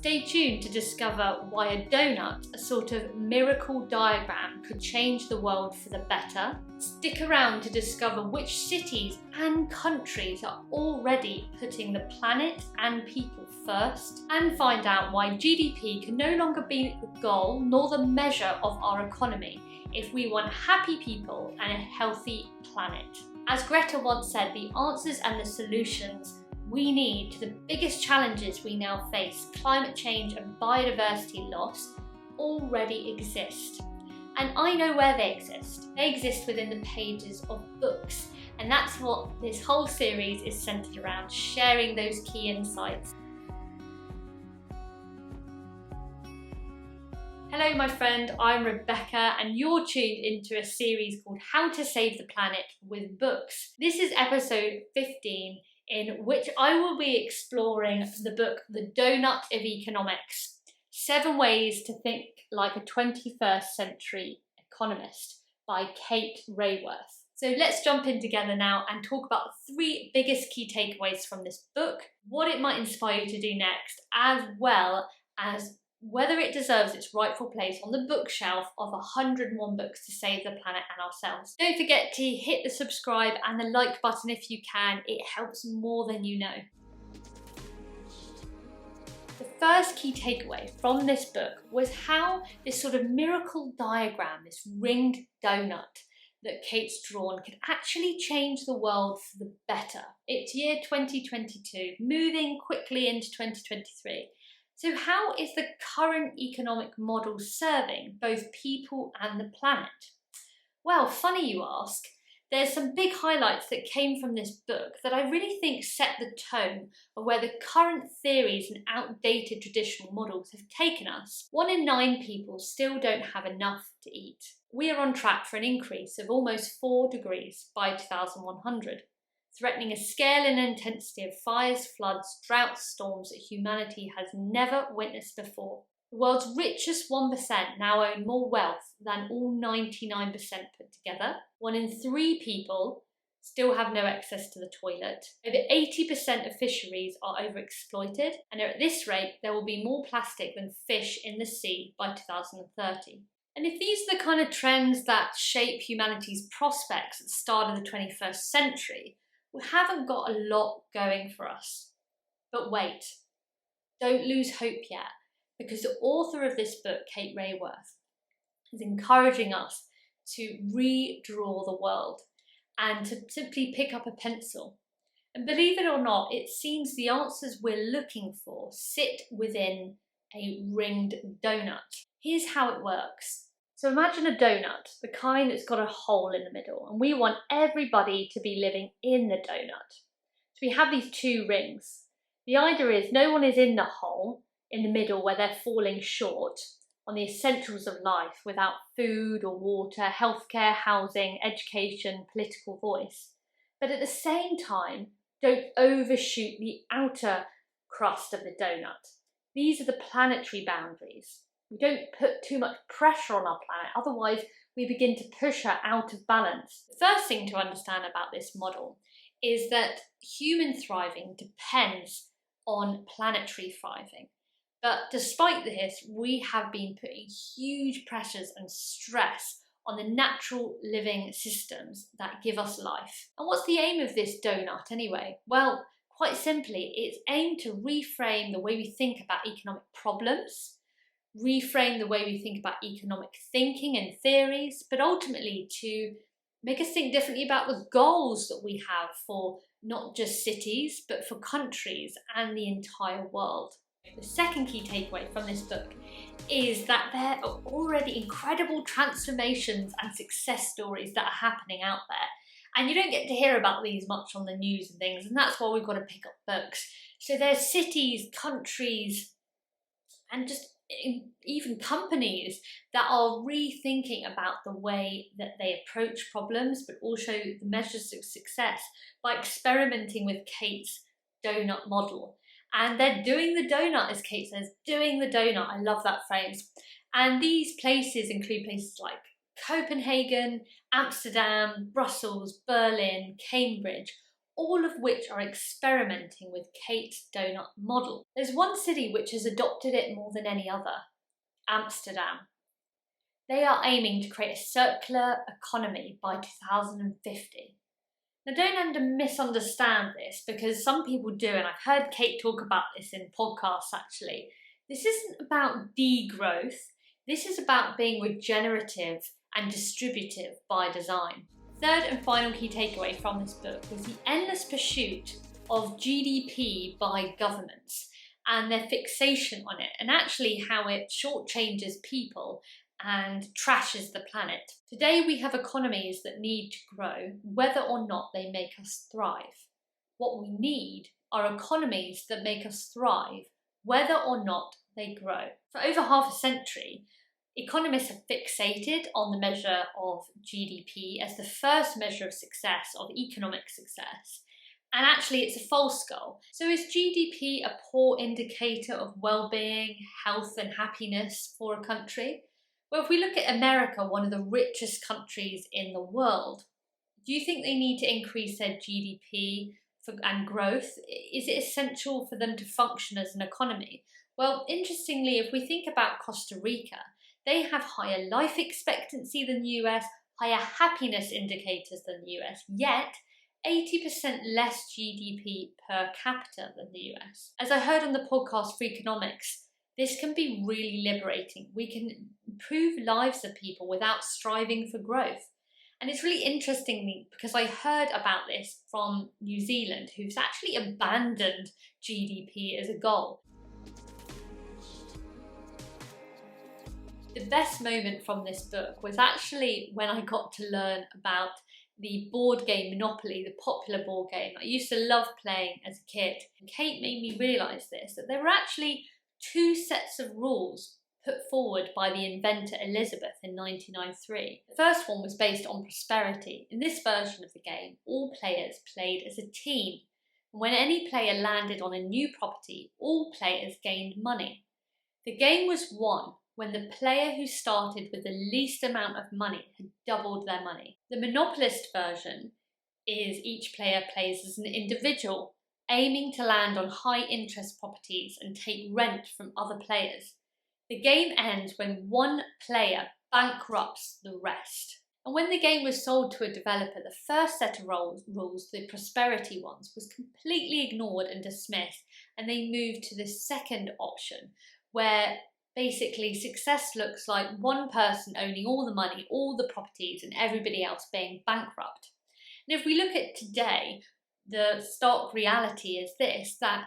Stay tuned to discover why a donut, a sort of miracle diagram, could change the world for the better. Stick around to discover which cities and countries are already putting the planet and people first, and find out why GDP can no longer be the goal nor the measure of our economy if we want happy people and a healthy planet. As Greta once said, the answers and the solutions we need to the biggest challenges we now face, climate change and biodiversity loss, already exist. And I know where they exist. They exist within the pages of books. And that's what this whole series is centered around, sharing those key insights. Hello my friend, I'm Rebecca and you're tuned into a series called How to Save the Planet with Books. This is episode 15, in which I will be exploring the book The Doughnut of Economics, 7 Ways to Think Like a 21st Century Economist by Kate Raworth. So let's jump in together now and talk about the 3 biggest key takeaways from this book, what it might inspire you to do next, as well as whether it deserves its rightful place on the bookshelf of 101 books to save the planet and ourselves. Don't forget to hit the subscribe and the like button if you can, it helps more than you know. The first key takeaway from this book was how this sort of miracle diagram, this ringed donut that Kate's drawn, could actually change the world for the better. It's year 2022, moving quickly into 2023. So how is the current economic model serving both people and the planet? Well, funny you ask. There's some big highlights that came from this book that I really think set the tone of where the current theories and outdated traditional models have taken us. 1 in 9 people still don't have enough to eat. We are on track for an increase of almost 4 degrees by 2100. Threatening a scale and intensity of fires, floods, droughts, storms that humanity has never witnessed before. The world's richest 1% now own more wealth than all 99% put together. 1 in 3 people still have no access to the toilet. Over 80% of fisheries are overexploited, and at this rate there will be more plastic than fish in the sea by 2030. And if these are the kind of trends that shape humanity's prospects at the start of the 21st century, we haven't got a lot going for us. But wait, don't lose hope yet, because the author of this book, Kate Raworth, is encouraging us to redraw the world and to simply pick up a pencil. And believe it or not, it seems the answers we're looking for sit within a ringed donut. Here's how it works. So imagine a donut, the kind that's got a hole in the middle, and we want everybody to be living in the donut. So we have these 2 rings. The idea is no one is in the hole in the middle where they're falling short on the essentials of life without food or water, healthcare, housing, education, political voice. But at the same time, don't overshoot the outer crust of the donut. These are the planetary boundaries. We don't put too much pressure on our planet, otherwise we begin to push her out of balance. The first thing to understand about this model is that human thriving depends on planetary thriving. But despite this, we have been putting huge pressures and stress on the natural living systems that give us life. And what's the aim of this donut anyway? Well, quite simply, it's aimed to reframe the way we think about economic problems, reframe the way we think about economic thinking and theories, but ultimately to make us think differently about the goals that we have for not just cities, but for countries and the entire world. The second key takeaway from this book is that there are already incredible transformations and success stories that are happening out there. And you don't get to hear about these much on the news and things, and that's why we've got to pick up books. So there's cities, countries, and just even companies that are rethinking about the way that they approach problems, but also the measures of success by experimenting with Kate's donut model. And they're doing the donut, as Kate says, doing the donut. I love that phrase. And these places include places like Copenhagen, Amsterdam, Brussels, Berlin, Cambridge, all of which are experimenting with Kate's Doughnut model. There's one city which has adopted it more than any other: Amsterdam. They are aiming to create a circular economy by 2050. Now, don't misunderstand this, because some people do, and I've heard Kate talk about this in podcasts actually. This isn't about degrowth, this is about being regenerative and distributive by design. Third and final key takeaway from this book was the endless pursuit of GDP by governments and their fixation on it, and actually how it shortchanges people and trashes the planet. Today we have economies that need to grow whether or not they make us thrive. What we need are economies that make us thrive whether or not they grow. For over half a century, economists have fixated on the measure of GDP as the first measure of success, of economic success. And actually it's a false goal. So is GDP a poor indicator of well-being, health and happiness for a country? Well, if we look at America, one of the richest countries in the world, do you think they need to increase their GDP and growth? Is it essential for them to function as an economy? Well, interestingly, if we think about Costa Rica, they have higher life expectancy than the US, higher happiness indicators than the US, yet 80% less GDP per capita than the US. As I heard on the podcast for Economics, this can be really liberating. We can improve lives of people without striving for growth. And it's really interesting because I heard about this from New Zealand, who's actually abandoned GDP as a goal. The best moment from this book was actually when I got to learn about the board game Monopoly, the popular board game I used to love playing as a kid. And Kate made me realise this, that there were actually two sets of rules put forward by the inventor Elizabeth in 1993. The first one was based on prosperity. In this version of the game, all players played as a team. And when any player landed on a new property, all players gained money. The game was won when the player who started with the least amount of money had doubled their money. The monopolist version is each player plays as an individual, aiming to land on high interest properties and take rent from other players. The game ends when one player bankrupts the rest. And when the game was sold to a developer, the first set of rules, the prosperity ones, was completely ignored and dismissed, and they moved to the second option, where basically success looks like one person owning all the money, all the properties, and everybody else being bankrupt. And if we look at today, the stark reality is this, that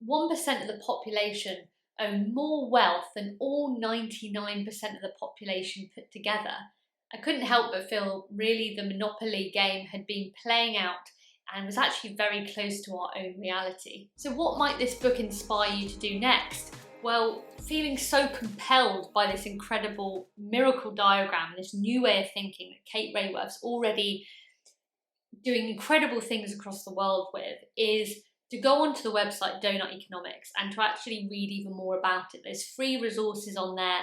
1% of the population own more wealth than all 99% of the population put together. I couldn't help but feel really the Monopoly game had been playing out and was actually very close to our own reality. So what might this book inspire you to do next? Well, feeling so compelled by this incredible miracle diagram, this new way of thinking that Kate Raworth's already doing incredible things across the world with, is to go onto the website Doughnut Economics and to actually read even more about it. There's free resources on there,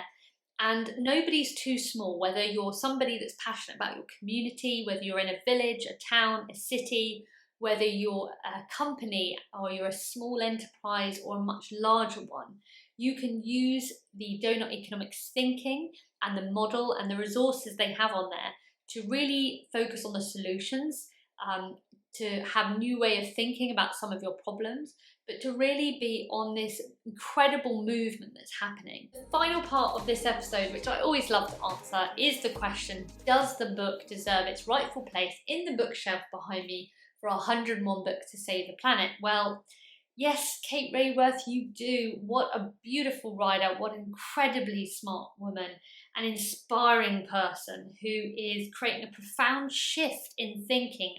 and nobody's too small, whether you're somebody that's passionate about your community, whether you're in a village, a town, a city, whether you're a company or you're a small enterprise or a much larger one. You can use the Doughnut Economics thinking and the model and the resources they have on there to really focus on the solutions, to have a new way of thinking about some of your problems, but to really be on this incredible movement that's happening. The final part of this episode, which I always love to answer, is the question, does the book deserve its rightful place in the bookshelf behind me for 101 books to save the planet? Well, yes, Kate Raworth, you do. What a beautiful writer, what an incredibly smart woman, an inspiring person who is creating a profound shift in thinking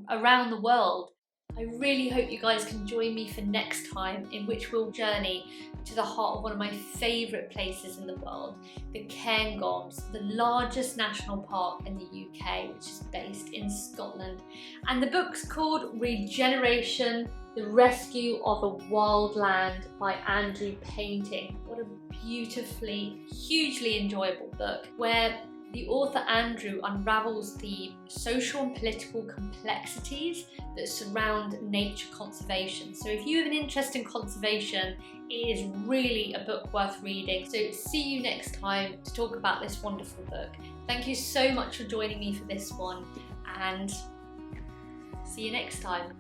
around the world. I really hope you guys can join me for next time, in which we'll journey to the heart of one of my favourite places in the world, the Cairngorms, the largest national park in the UK, which is based in Scotland. And the book's called Regeneration: The Rescue of a Wild Land by Andrew Painting. What a beautifully, hugely enjoyable book, where the author Andrew unravels the social and political complexities that surround nature conservation. So if you have an interest in conservation, it is really a book worth reading. So see you next time to talk about this wonderful book. Thank you so much for joining me for this one, and see you next time.